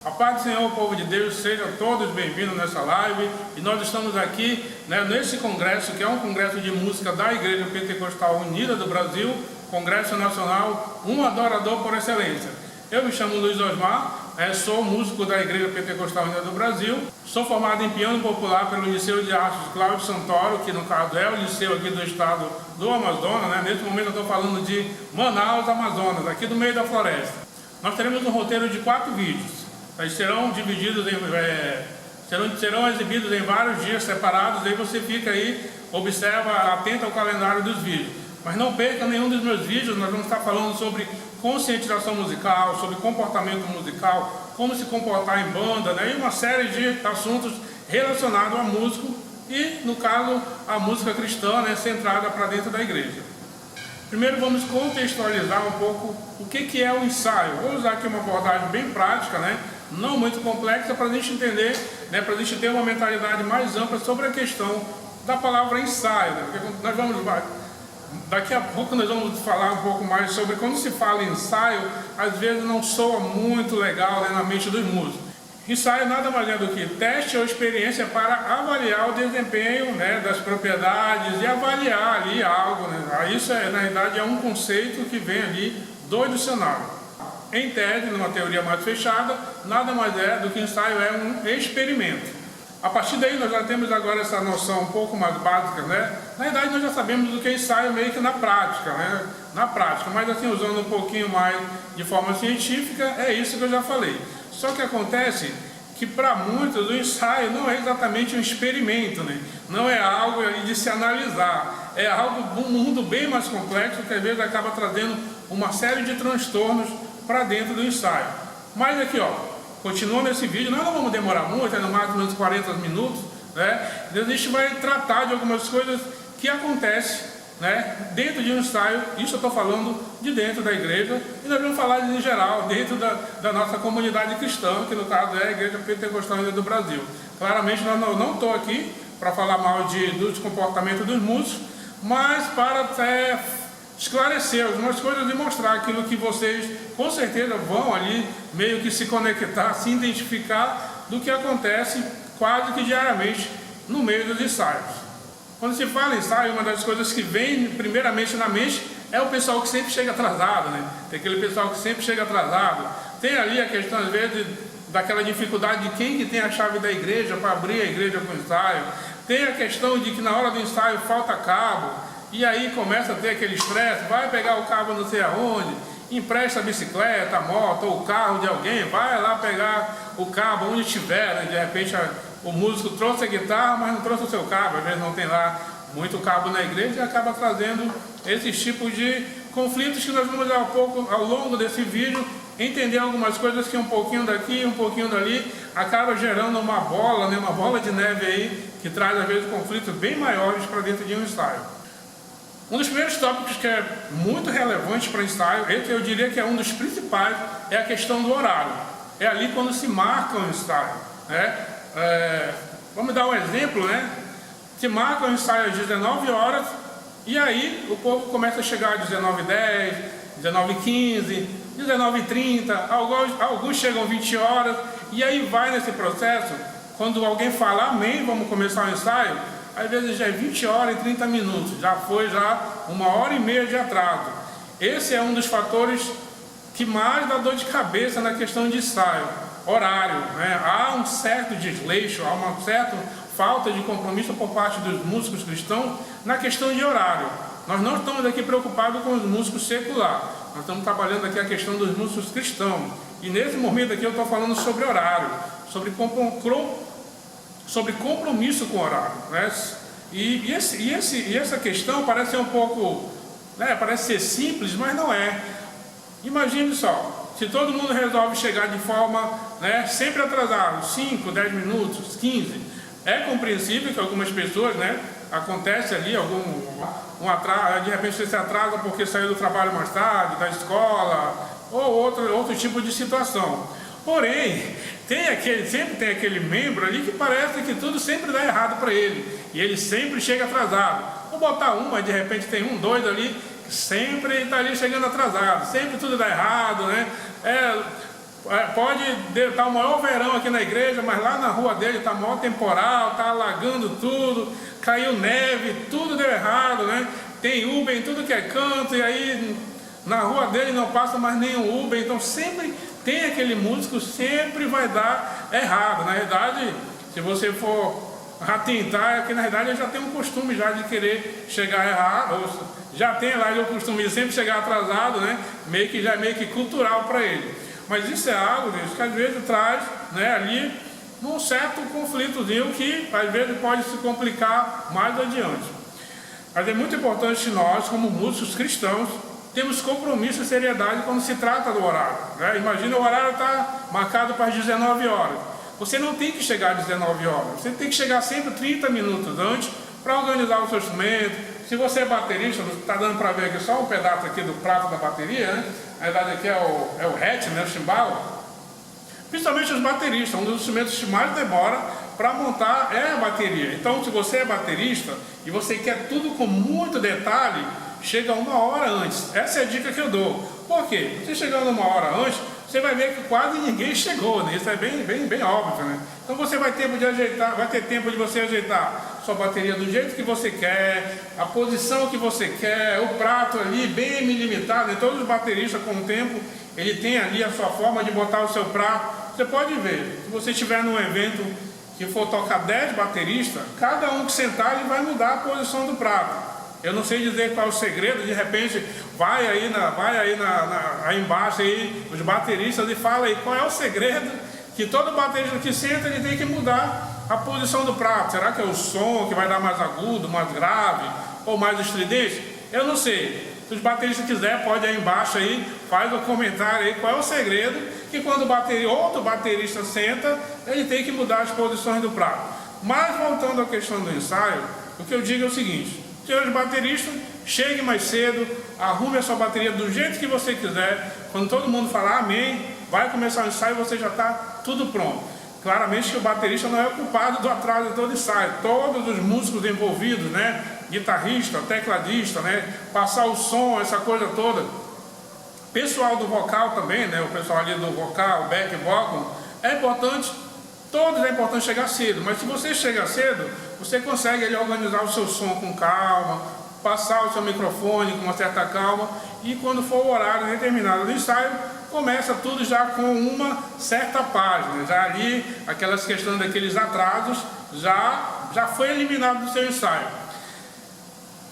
A paz do Senhor, povo de Deus, sejam todos bem-vindos nessa live. E nós estamos aqui nesse congresso, que é um congresso de música da Igreja Pentecostal Unida do Brasil, Congresso Nacional, um adorador por excelência. Eu me chamo Luiz Osmar, sou músico da Igreja Pentecostal Unida do Brasil, sou formado em piano popular pelo Liceu de Artes Cláudio Santoro, que no caso é o liceu aqui do estado do Amazonas. Nesse momento eu estou falando de Manaus, Amazonas, aqui do meio da floresta. Nós teremos um roteiro de 4 vídeos. Eles serão divididos serão exibidos em vários dias separados. Aí você fica aí, observa, atento ao calendário dos vídeos. Mas não perca nenhum dos meus vídeos. Nós vamos estar falando sobre conscientização musical, sobre comportamento musical, como se comportar em banda, e uma série de assuntos relacionados ao músico e, no caso, a música cristã, centrada para dentro da igreja. Primeiro vamos contextualizar um pouco o que é o ensaio. Vou usar aqui uma abordagem bem prática, não muito complexa, para a gente entender, para a gente ter uma mentalidade mais ampla sobre a questão da palavra ensaio. Porque daqui a pouco nós vamos falar um pouco mais sobre quando se fala em ensaio, às vezes não soa muito legal na mente dos músicos. Ensaio nada mais é do que teste ou experiência para avaliar o desempenho das propriedades e avaliar ali algo. Isso, na realidade, é um conceito que vem ali do dicionário. Em tese, numa teoria mais fechada, nada mais é do que ensaio é um experimento. A partir daí, nós já temos agora essa noção um pouco mais básica, Na verdade, nós já sabemos do que é ensaio meio que na prática, Na prática, mas assim, usando um pouquinho mais de forma científica, é isso que eu já falei. Só que acontece que para muitos o ensaio não é exatamente um experimento, Não é algo de se analisar, é algo de um mundo bem mais complexo que às vezes acaba trazendo uma série de transtornos para dentro do ensaio. Mas aqui, continuando esse vídeo, nós não vamos demorar muito, no máximo uns 40 minutos, A gente vai tratar de algumas coisas que acontecem dentro de um ensaio. Isso eu estou falando de dentro da igreja, e nós vamos falar em geral dentro da nossa comunidade cristã, que no caso é a Igreja Pentecostal Unida do Brasil. Claramente nós não estou aqui para falar mal dos comportamentos dos músicos, mas para esclarecer algumas coisas e mostrar aquilo que vocês com certeza vão ali meio que se conectar, se identificar do que acontece quase que diariamente no meio dos ensaios. Quando se fala em ensaio, uma das coisas que vem primeiramente na mente é o pessoal que sempre chega atrasado, Tem aquele pessoal que sempre chega atrasado. Tem ali a questão, às vezes, daquela dificuldade de quem que tem a chave da igreja para abrir a igreja com o ensaio. Tem a questão de que na hora do ensaio falta cabo, e aí começa a ter aquele estresse, vai pegar o cabo não sei aonde, empresta a bicicleta, a moto ou o carro de alguém, vai lá pegar o cabo onde estiver, De repente o músico trouxe a guitarra, mas não trouxe o seu cabo, às vezes não tem lá muito cabo na igreja, e acaba trazendo esses tipos de conflitos que nós vamos ao longo desse vídeo entender algumas coisas que um pouquinho daqui, um pouquinho dali, acaba gerando uma bola, uma bola de neve aí, que traz às vezes conflitos bem maiores para dentro de um ensaio. Um dos primeiros tópicos que é muito relevante para ensaio, esse eu diria que é um dos principais, é a questão do horário. É ali quando se marca um ensaio, vamos dar um exemplo, Se marca um ensaio às 19 horas, e aí o povo começa a chegar às 19h10, 19h15, 19h30, alguns chegam às 20 horas, e aí vai nesse processo. Quando alguém fala amém, vamos começar o ensaio, às vezes já é 20 horas e 30 minutos, já foi 1h30 de atraso. Esse é um dos fatores que mais dá dor de cabeça na questão de ensaio, horário. Há um certo desleixo, há uma certa falta de compromisso por parte dos músicos cristãos na questão de horário. Nós não estamos aqui preocupados com os músicos seculares, nós estamos trabalhando aqui a questão dos músicos cristãos. E nesse momento aqui eu estou falando sobre horário, sobre compromisso com o horário. E essa questão parece ser um pouco, parece ser simples, mas não é. Imagine só, se todo mundo resolve chegar de forma sempre atrasado, 5, 10 minutos, 15, é compreensível que algumas pessoas, acontece ali um atraso, de repente você se atrasa porque saiu do trabalho mais tarde, da escola, ou outro tipo de situação. Porém, sempre tem aquele membro ali que parece que tudo sempre dá errado para ele, e ele sempre chega atrasado. Vou botar mas de repente tem 2 ali, que sempre está ali chegando atrasado, sempre tudo dá errado, Pode estar o maior verão aqui na igreja, mas lá na rua dele está maior temporal, está alagando tudo, caiu neve, tudo deu errado, né? Tem Uber em tudo que é canto, e aí na rua dele não passa mais nenhum Uber, então sempre tem aquele músico, sempre vai dar errado. Na verdade, se você for atentar, é que na verdade ele já tem um costume já de querer chegar errado, ou já tem lá o costume de sempre chegar atrasado, né? Já é meio que cultural para ele. Mas isso é algo, gente, que às vezes traz, né, ali um certo conflitozinho que às vezes pode se complicar mais adiante. Mas é muito importante que nós, como músicos cristãos, temos compromisso e seriedade quando se trata do horário, né? Imagina, o horário está marcado para as 19 horas. Você não tem que chegar às 19 horas, você tem que chegar sempre 30 minutos antes para organizar o seu instrumento. Se você é baterista, está dando para ver aqui só um pedaço aqui do prato da bateria, né? Na verdade aqui é o hatch, né? O chimbalo. Principalmente os bateristas, um dos instrumentos que mais demora para montar é a bateria. Então, se você é baterista e você quer tudo com muito detalhe, chega 1 hora antes. Essa é a dica que eu dou. Por quê? Você chegando 1 hora antes, você vai ver que quase ninguém chegou, né? Isso é bem óbvio, né? Então você vai ter tempo de você ajeitar sua bateria do jeito que você quer, a posição que você quer, o prato ali bem limitado, né? Todos os bateristas com o tempo, ele tem ali a sua forma de botar o seu prato. Você pode ver, se você estiver num evento que for tocar 10 bateristas, cada um que sentar, ele vai mudar a posição do prato. Eu não sei dizer qual é o segredo, de repente vai aí embaixo aí, os bateristas, e fala aí qual é o segredo que todo baterista que senta, ele tem que mudar a posição do prato. Será que é o som que vai dar mais agudo, mais grave ou mais estridente? Eu não sei. Se os bateristas quiserem, pode aí embaixo aí, faz o comentário aí qual é o segredo que quando outro baterista senta, ele tem que mudar as posições do prato. Mas voltando à questão do ensaio, o que eu digo é o seguinte: senhores bateristas, chegue mais cedo, arrume a sua bateria do jeito que você quiser. Quando todo mundo falar amém, vai começar o ensaio, você já está tudo pronto. Claramente que o baterista não é o culpado do atraso de todo ensaio. Todos os músicos envolvidos, né? Guitarrista, tecladista, né? Passar o som, essa coisa toda. Pessoal do vocal também, né? O pessoal ali do vocal, back vocal, é importante. Todos é importante chegar cedo, mas se você chega cedo, você consegue ali organizar o seu som com calma, passar o seu microfone com uma certa calma, e quando for o horário determinado do ensaio, começa tudo já com uma certa página, já ali aquelas questões daqueles atrasos já foi eliminado do seu ensaio.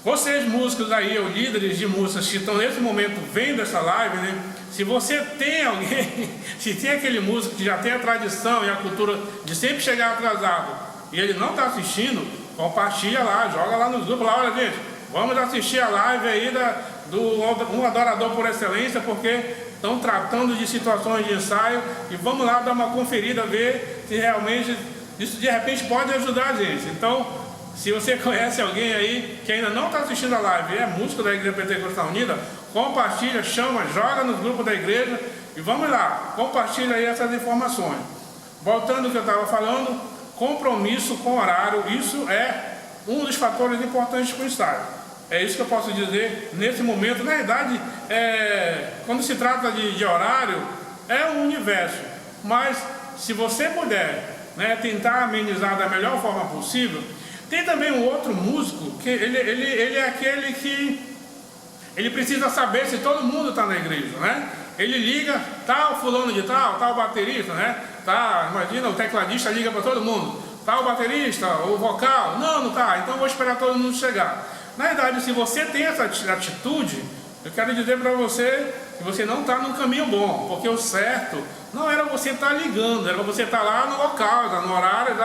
Vocês músicos aí, ou líderes de músicas que estão nesse momento vendo essa live, né? Se você tem alguém, se tem aquele músico que já tem a tradição e a cultura de sempre chegar atrasado e ele não está assistindo, compartilha lá, joga lá nos grupos, lá, olha gente, vamos assistir a live aí um adorador por excelência, porque estão tratando de situações de ensaio, e vamos lá dar uma conferida, ver se realmente isso de repente pode ajudar a gente. Então, se você conhece alguém aí que ainda não está assistindo a live e é músico da Igreja Pentecostal Unida, compartilha, chama, joga nos grupos da igreja e vamos lá, compartilha aí essas informações. Voltando ao que eu estava falando, compromisso com horário, isso é um dos fatores importantes para o ensaio. É isso que eu posso dizer nesse momento. Na verdade, quando se trata de horário, é um universo, mas se você puder, né, tentar amenizar da melhor forma possível. Tem também um outro músico, que ele é aquele que ele precisa saber se todo mundo está na igreja, né? Ele liga, tal fulano de tal baterista, né? Imagina, o tecladista liga para todo mundo, tal baterista, o vocal, não tá, então eu vou esperar todo mundo chegar. Na verdade, se você tem essa atitude, eu quero dizer para você que você não está no caminho bom, porque o certo não era você estar ligando, era você estar lá no local, no horário,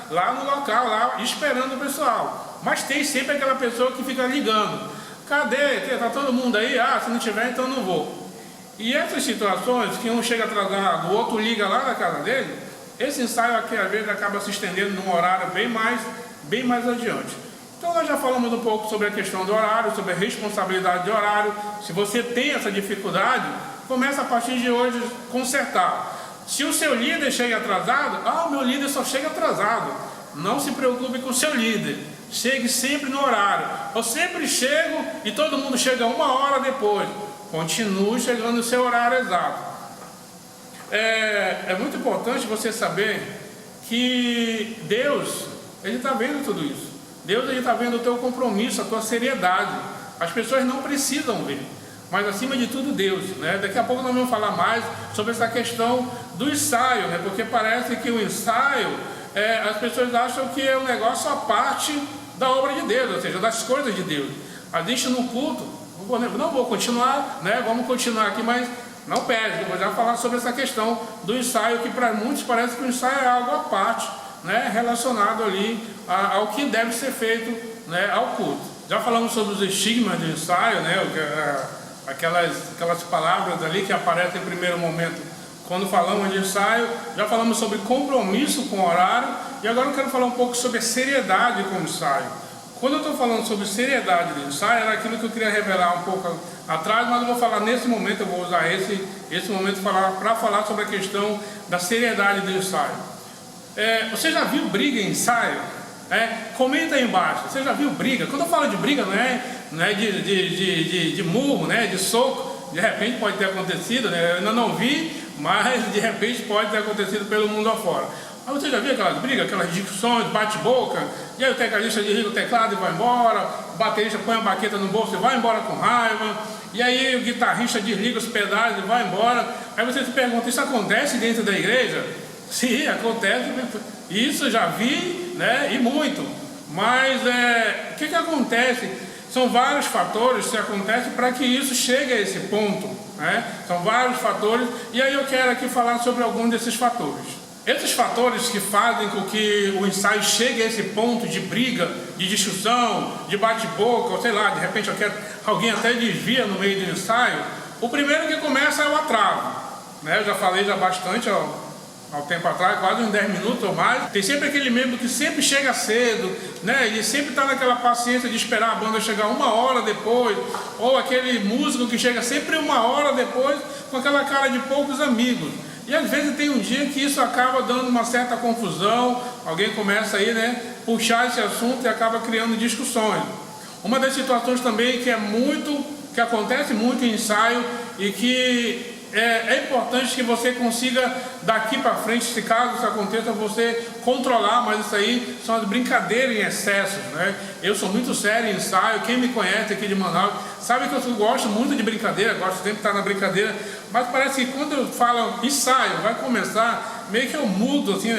lá no local, lá esperando o pessoal. Mas tem sempre aquela pessoa que fica ligando. Cadê? Está todo mundo aí? Se não tiver, então não vou. E essas situações, que um chega atrasado, o outro liga lá na casa dele, esse ensaio aqui às vezes acaba se estendendo num horário bem mais adiante. Então nós já falamos um pouco sobre a questão do horário, sobre a responsabilidade de horário. Se você tem essa dificuldade, começa a partir de hoje a consertar. Se o seu líder chega atrasado, o meu líder só chega atrasado. Não se preocupe com o seu líder. Chegue sempre no horário. Eu sempre chego e todo mundo chega 1 hora depois. Continue chegando no seu horário exato. É muito importante você saber que Deus, Ele está vendo tudo isso. Deus, Ele está vendo o teu compromisso, a tua seriedade. As pessoas não precisam ver, mas acima de tudo Deus, né? Daqui a pouco nós vamos falar mais sobre essa questão do ensaio, né? Porque parece que o ensaio, as pessoas acham que é um negócio à parte da obra de Deus, ou seja, das coisas de Deus. A gente no culto, não vou continuar, né? Vamos continuar aqui, mas não perde, eu vou já falar sobre essa questão do ensaio, que para muitos parece que o ensaio é algo à parte, né? Relacionado ali ao que deve ser feito, né? Ao culto. Já falamos sobre os estigmas do ensaio, né? Aquelas palavras ali que aparecem em primeiro momento quando falamos de ensaio. Já falamos sobre compromisso com o horário, e agora eu quero falar um pouco sobre a seriedade com o ensaio. Quando eu estou falando sobre seriedade do ensaio, era aquilo que eu queria revelar um pouco atrás, mas eu vou falar nesse momento, eu vou usar esse momento para falar sobre a questão da seriedade do ensaio. Você já viu briga em ensaio? Comenta aí embaixo, você já viu briga? Quando eu falo de briga, não é de murro, né? De soco. De repente pode ter acontecido, né? Eu ainda não vi, mas de repente pode ter acontecido pelo mundo afora. Mas você já viu aquelas brigas, aquelas discussões, bate-boca? E aí o tecladista desliga o teclado e vai embora, o baterista põe a baqueta no bolso e vai embora com raiva, e aí o guitarrista desliga os pedais e vai embora. Aí você se pergunta, isso acontece dentro da igreja? Sim, acontece, isso eu já vi, né? E muito. Mas o que acontece? São vários fatores que acontecem para que isso chegue a esse ponto, né? São vários fatores, e aí eu quero aqui falar sobre alguns desses fatores. Esses fatores que fazem com que o ensaio chegue a esse ponto de briga, de discussão, de bate-boca, ou sei lá, de repente alguém até desvia no meio do ensaio. O primeiro que começa é o atraso, né? Eu já falei bastante há tempo atrás, quase uns 10 minutos ou mais. Tem sempre aquele membro que sempre chega cedo, né? Ele sempre está naquela paciência de esperar a banda chegar 1 hora depois, ou aquele músico que chega sempre 1 hora depois com aquela cara de poucos amigos. E às vezes tem um dia que isso acaba dando uma certa confusão, alguém começa aí, né, puxar esse assunto e acaba criando discussões. Uma das situações também que acontece muito em ensaio e que é importante que você consiga daqui para frente, se caso isso aconteça, você controlar, mas isso aí são as brincadeiras em excesso, né? Eu sou muito sério em ensaio, quem me conhece aqui de Manaus sabe que eu gosto muito de brincadeira, gosto sempre de estar na brincadeira, mas parece que quando eu falo ensaio, vai começar, meio que eu mudo, assim,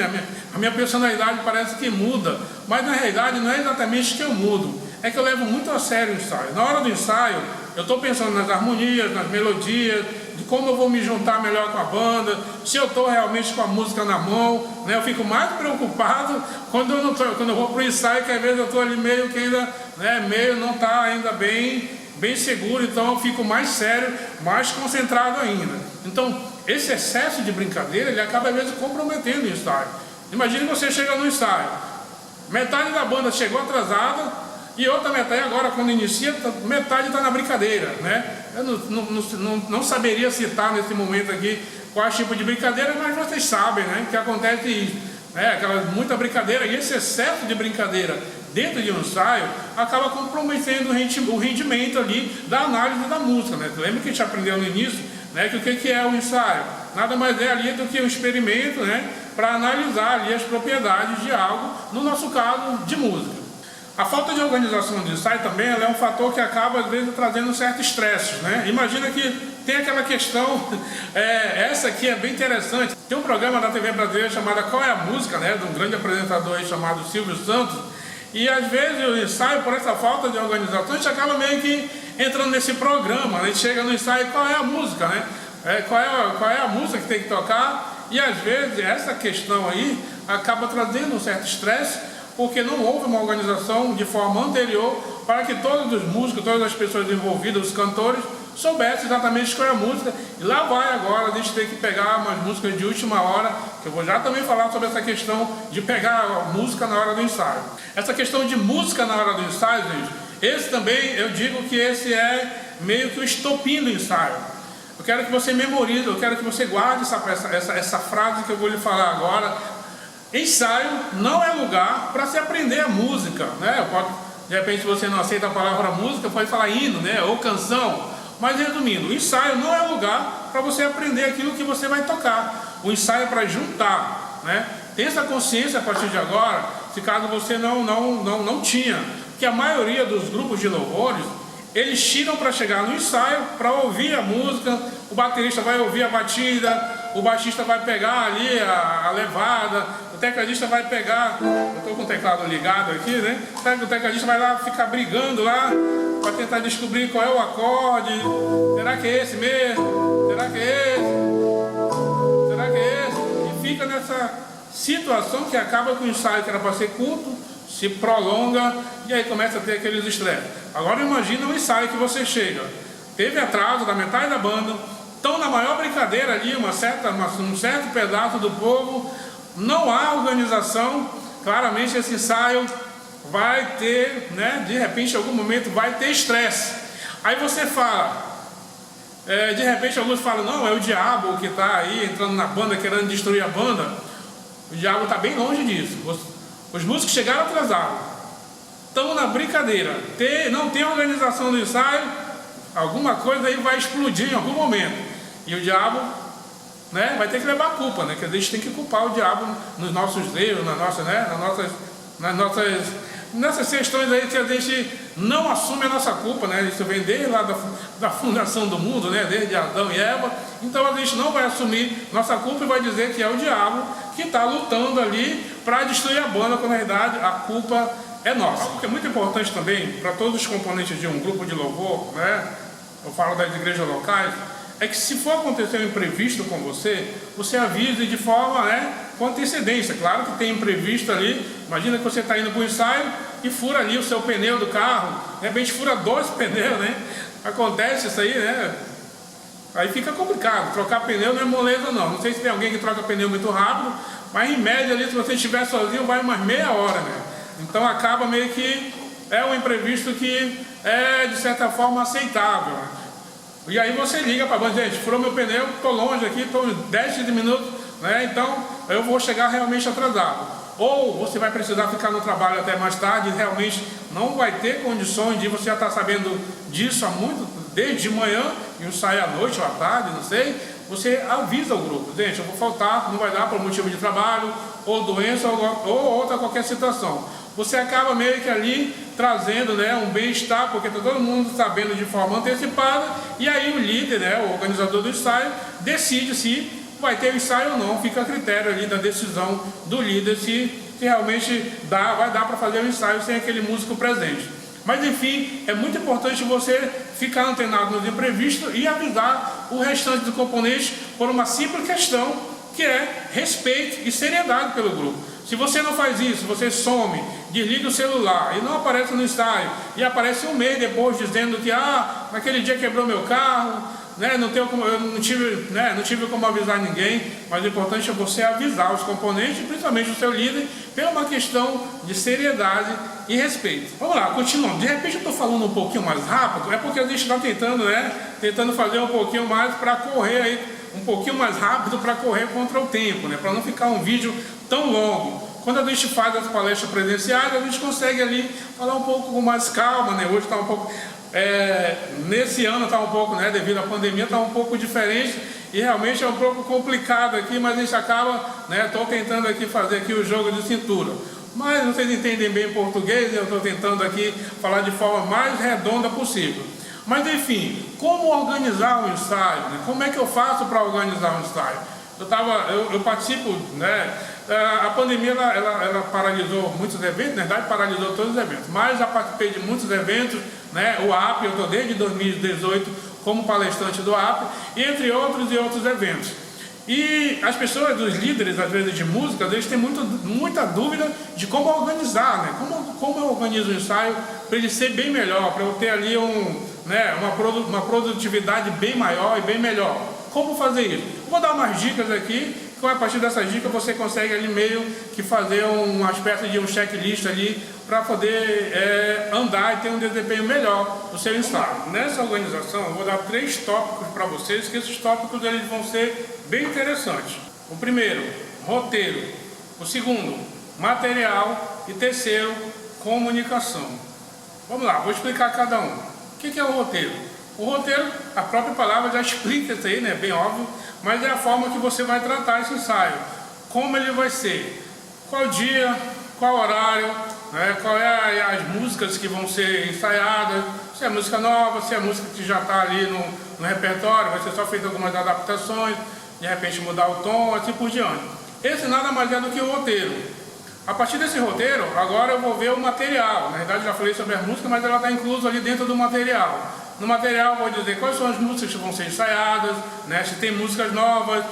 a minha personalidade parece que muda, mas na realidade não é exatamente que eu mudo, é que eu levo muito a sério o ensaio. Na hora do ensaio, eu estou pensando nas harmonias, nas melodias, de como eu vou me juntar melhor com a banda, se eu estou realmente com a música na mão, né? Eu fico mais preocupado quando eu vou para o ensaio, que às vezes eu estou ali meio que ainda, né, meio não está ainda bem seguro, então eu fico mais sério, mais concentrado ainda. Então, esse excesso de brincadeira, ele acaba às vezes comprometendo o ensaio. Imagine você chega no ensaio, metade da banda chegou atrasada, e outra metade, agora quando inicia, metade está na brincadeira, né? Eu não saberia citar nesse momento aqui qual tipo de brincadeira, mas vocês sabem, né? Que acontece isso, né? Muita brincadeira, e esse excesso de brincadeira dentro de um ensaio acaba comprometendo o rendimento ali da análise da música, né? Lembra que a gente aprendeu no início, né? Que o que é o ensaio? Nada mais é ali do que um experimento, né? Para analisar ali as propriedades de algo, no nosso caso, de música. A falta de organização do ensaio também é um fator que acaba às vezes trazendo um certo estresse, né? Imagina que tem aquela questão, essa aqui é bem interessante. Tem um programa da TV brasileira chamado Qual é a Música, né? De um grande apresentador aí chamado Silvio Santos. E às vezes o ensaio, por essa falta de organização, a gente acaba meio que entrando nesse programa, né? A gente chega no ensaio, qual é a música, né? Qual é a música que tem que tocar? E às vezes essa questão aí acaba trazendo um certo estresse, porque não houve uma organização de forma anterior para que todos os músicos, todas as pessoas envolvidas, os cantores, soubessem exatamente qual é a música. E lá vai agora a gente ter que pegar umas músicas de última hora, que eu vou já também falar sobre essa questão de pegar a música na hora do ensaio. Essa questão de música na hora do ensaio, gente, esse também, eu digo que esse é meio que o estopim do ensaio. Eu quero que você memorize, eu quero que você guarde essa frase que eu vou lhe falar agora. Ensaio não é lugar para se aprender a música, né? De repente, se você não aceita a palavra música, pode falar hino, né? Ou canção. Mas resumindo, o ensaio não é lugar para você aprender aquilo que você vai tocar. O ensaio é para juntar, né? Tenha essa consciência a partir de agora, se caso você não tinha, que a maioria dos grupos de louvores, eles tiram para chegar no ensaio, para ouvir a música, o baterista vai ouvir a batida, o baixista vai pegar ali a levada, o tecladista vai pegar, eu estou com o teclado ligado aqui, né? O tecladista vai lá ficar brigando lá, para tentar descobrir qual é o acorde, será que é esse mesmo? Será que é esse? Será que é esse? E fica nessa situação que acaba com o ensaio que era para ser curto, se prolonga e aí começa a ter aqueles estresses. Agora imagina um ensaio que você chega, teve atraso da metade da banda, estão na maior brincadeira ali, um certo pedaço do povo, não há organização, claramente esse ensaio vai ter, né, de repente em algum momento vai ter estresse. Aí você fala, de repente alguns falam, não, é o diabo que está aí entrando na banda, querendo destruir a banda. O diabo está bem longe disso. Os músicos chegaram atrasados, estão na brincadeira, não tem organização do ensaio, alguma coisa aí vai explodir em algum momento. E o diabo, né, vai ter que levar a culpa, né? Que a gente tem que culpar o diabo nos nossos erros, nessas questões aí que a gente não assume a nossa culpa, né? Isso vem desde lá da fundação do mundo, né? Desde Adão e Eva. Então a gente não vai assumir nossa culpa e vai dizer que é o diabo que está lutando ali para destruir a banda, quando na verdade a culpa é nossa. Algo que é muito importante também para todos os componentes de um grupo de louvor, né? Eu falo das igrejas locais, é que se for acontecer um imprevisto com você, você avise de forma, né, com antecedência. Claro que tem imprevisto ali, imagina que você está indo para o ensaio e fura ali o seu pneu do carro, de repente fura 2 pneus, né? Acontece isso aí, né? Aí fica complicado, trocar pneu não é moleza não. Não sei se tem alguém que troca pneu muito rápido, mas em média ali, se você estiver sozinho, vai umas meia hora, né? Então acaba meio que é um imprevisto que é de certa forma aceitável, né? E aí você liga para a banda, gente, furou meu pneu, estou longe aqui, estou 10, 15 minutos, né? Então eu vou chegar realmente atrasado. Ou você vai precisar ficar no trabalho até mais tarde e realmente não vai ter condições de você já estar sabendo disso há muito, desde de manhã, e eu saio à noite ou à tarde, não sei. Você avisa o grupo, gente, eu vou faltar, não vai dar por motivo de trabalho, ou doença, ou outra qualquer situação. Você acaba meio que ali trazendo, né, um bem-estar, porque está todo mundo sabendo de forma antecipada, e aí o líder, né, o organizador do ensaio, decide se vai ter o ensaio ou não, fica a critério ali da decisão do líder se realmente vai dar para fazer o ensaio sem aquele músico presente. Mas enfim, é muito importante você ficar antenado nos imprevistos e avisar o restante do componente por uma simples questão, que é respeito e seriedade pelo grupo. Se você não faz isso, você some, desliga o celular e não aparece no ensaio, e aparece um mês depois dizendo que naquele dia quebrou meu carro, né, eu não tive como avisar ninguém. Mas o importante é você avisar os componentes, principalmente o seu líder, pela uma questão de seriedade e respeito. Vamos lá, continuando. De repente eu estou falando um pouquinho mais rápido, é porque a gente está tentando fazer um pouquinho mais para correr aí, um pouquinho mais rápido para correr contra o tempo, né? Para não ficar um vídeo tão longo. Quando a gente faz as palestras presenciais, a gente consegue ali falar um pouco com mais calma, né? Hoje está um pouco, nesse ano está um pouco, né? Devido à pandemia está um pouco diferente e realmente é um pouco complicado aqui, mas a gente acaba, né? Estou tentando aqui fazer aqui o jogo de cintura. Mas vocês entendem bem português, eu estou tentando aqui falar de forma mais redonda possível. Mas enfim, como organizar um ensaio, né? Como é que eu faço para organizar um ensaio? Eu participo, né? A pandemia ela paralisou muitos eventos, na verdade paralisou todos os eventos, mas já participei de muitos eventos, né? O AP, eu estou desde 2018 como palestrante do AP, entre outros e outros eventos. E as pessoas, os líderes às vezes de música, eles têm muita dúvida de como organizar, né? Como eu organizo o ensaio para ele ser bem melhor, para eu ter ali uma produtividade bem maior e bem melhor. Como fazer isso? Eu vou dar umas dicas aqui, que a partir dessas dicas você consegue ali meio que fazer uma espécie de um checklist ali para poder andar e ter um desempenho melhor no seu ensaio. Nessa organização eu vou dar 3 tópicos para vocês, que esses tópicos eles vão ser bem interessantes. O primeiro, roteiro. O segundo, material. E terceiro, comunicação. Vamos lá, vou explicar cada um. O que é o roteiro? O roteiro, a própria palavra já explica isso aí, né? Bem óbvio, mas é a forma que você vai tratar esse ensaio. Como ele vai ser, qual dia, qual horário, né? Qual é as músicas que vão ser ensaiadas, se é música nova, se é música que já está ali no repertório, vai ser só feito algumas adaptações, de repente mudar o tom, assim por diante. Esse nada mais é do que o roteiro. A partir desse roteiro, agora eu vou ver o material. Na verdade, já falei sobre a música, mas ela está inclusa ali dentro do material. No material, eu vou dizer quais são as músicas que vão ser ensaiadas, né? Se tem músicas novas.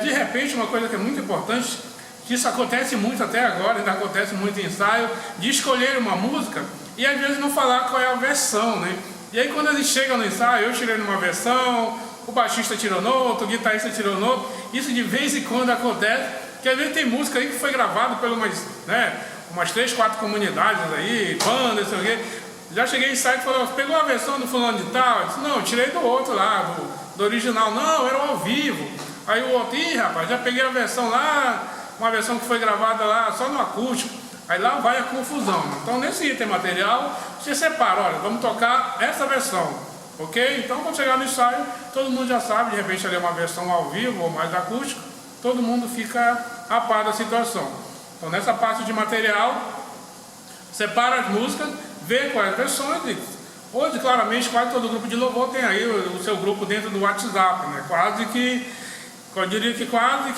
De repente, uma coisa que é muito importante, que isso acontece muito até agora, ainda acontece muito em ensaio, de escolher uma música e às vezes não falar qual é a versão, né? E aí, quando eles chegam no ensaio, eu tirei numa versão, o baixista tirou noutra, o guitarrista tirou noutra. Isso de vez em quando acontece. Que às vezes tem música aí que foi gravada por umas 3, 4 comunidades aí, bandas, sei o quê. Já cheguei em site e falou, pegou a versão do fulano de tal? Eu disse, não, tirei do outro lá, do original. Não, era ao vivo. Aí o outro, rapaz, já peguei a versão lá, uma versão que foi gravada lá só no acústico. Aí lá vai a confusão. Então nesse item material, você separa, olha, vamos tocar essa versão. Ok? Então quando chegar no ensaio, todo mundo já sabe, de repente ali é uma versão ao vivo ou mais acústico. Todo mundo fica a par da situação. Então nessa parte de material, separa as músicas, vê quais versões. Hoje claramente quase todo grupo de louvor tem aí o seu grupo dentro do WhatsApp, né? Eu diria que quase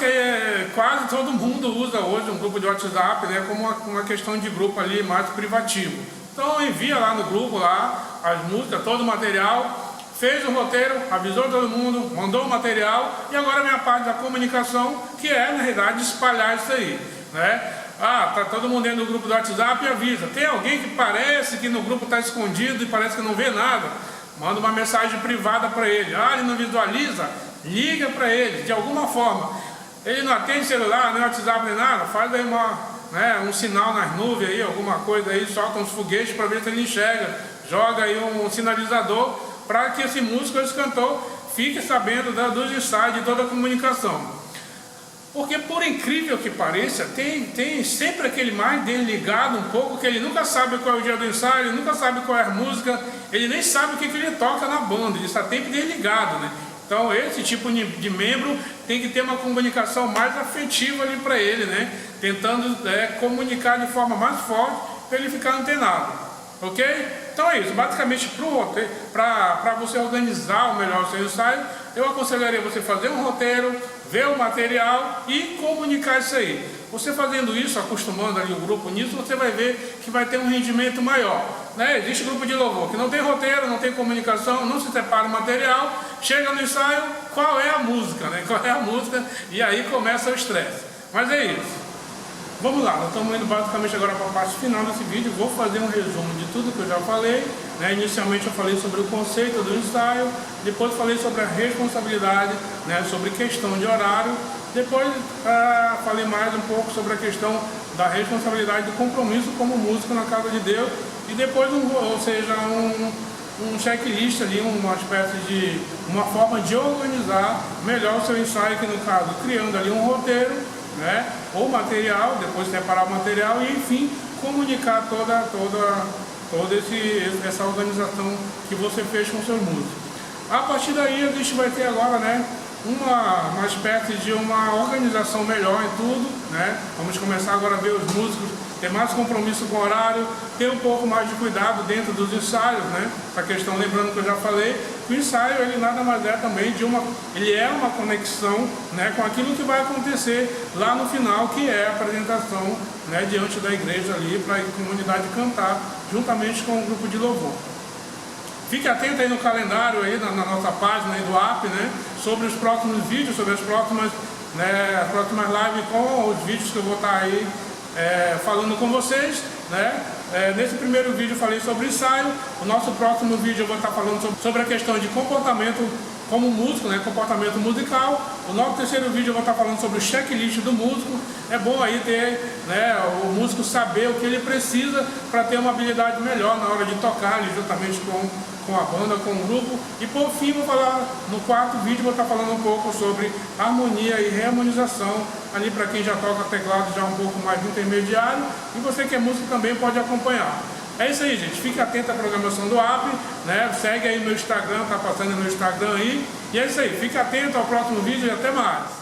todo mundo usa hoje um grupo de WhatsApp, né? Como uma questão de grupo ali mais privativo. Então envia lá no grupo lá as músicas, todo o material. Fez o roteiro, avisou todo mundo, mandou o material e agora vem a parte da comunicação, que é, na realidade, espalhar isso aí, né? Tá todo mundo dentro do grupo do WhatsApp e avisa. Tem alguém que parece que no grupo está escondido e parece que não vê nada. Manda uma mensagem privada para ele. Ele não visualiza? Liga para ele, de alguma forma. Ele não atende celular, nem WhatsApp, nem nada. Faz aí um sinal nas nuvens, aí, alguma coisa aí, solta uns foguetes para ver se ele enxerga. Joga aí um sinalizador, para que esse músico, esse cantor, fique sabendo dos ensaios, de toda a comunicação. Porque, por incrível que pareça, tem sempre aquele mais dele ligado um pouco, que ele nunca sabe qual é o dia do ensaio, ele nunca sabe qual é a música, ele nem sabe o que ele toca na banda, ele está sempre desligado, né? Então, esse tipo de membro tem que ter uma comunicação mais afetiva ali para ele, né? Tentando comunicar de forma mais forte, para ele ficar antenado. Ok? Então é isso, basicamente para você organizar o melhor o seu ensaio, eu aconselharia você fazer um roteiro, ver o material e comunicar isso aí. Você fazendo isso, acostumando ali o grupo nisso, você vai ver que vai ter um rendimento maior, né? Existe grupo de louvor que não tem roteiro, não tem comunicação, não se separa o material, chega no ensaio, qual é a música, né? Qual é a música? E aí começa o estresse. Mas é isso. Vamos lá, nós estamos indo basicamente agora para a parte final desse vídeo. Vou fazer um resumo de tudo que eu já falei, né? Inicialmente eu falei sobre o conceito do ensaio, depois falei sobre a responsabilidade, né? Sobre questão de horário, depois falei mais um pouco sobre a questão da responsabilidade do compromisso como músico na casa de Deus, e depois um checklist ali, uma espécie de uma forma de organizar melhor o seu ensaio, que no caso criando ali um roteiro, né? Ou material, depois separar o material e enfim comunicar toda essa organização que você fez com seus músicos. A partir daí a gente vai ter agora, né, uma espécie de uma organização melhor em tudo, né? Vamos começar agora a ver os músicos ter mais compromisso com o horário, ter um pouco mais de cuidado dentro dos ensaios, né? A questão, lembrando que eu já falei, o ensaio ele nada mais é também ele é uma conexão, né, com aquilo que vai acontecer lá no final, que é a apresentação, né, diante da igreja ali, para a comunidade cantar juntamente com o grupo de louvor. Fique atento aí no calendário aí, na nossa página aí do app, né, sobre os próximos vídeos, sobre as próximas lives, com os vídeos que eu vou estar aí falando com vocês, né? Nesse primeiro vídeo eu falei sobre ensaio. O nosso próximo vídeo eu vou estar falando sobre a questão de comportamento como músico, né? Comportamento musical. O nosso terceiro vídeo eu vou estar falando sobre o checklist do músico. É bom aí ter, né, o músico saber o que ele precisa para ter uma habilidade melhor na hora de tocar ali, juntamente com a banda, com o grupo. E por fim vou falar, no quarto vídeo vou estar falando um pouco sobre harmonia e reharmonização, ali para quem já toca teclado já um pouco mais intermediário, e você que é músico também pode acompanhar. É isso aí, gente. Fique atento à programação do app, né? Segue aí meu Instagram, tá passando no meu Instagram aí. E é isso aí. Fique atento ao próximo vídeo e até mais.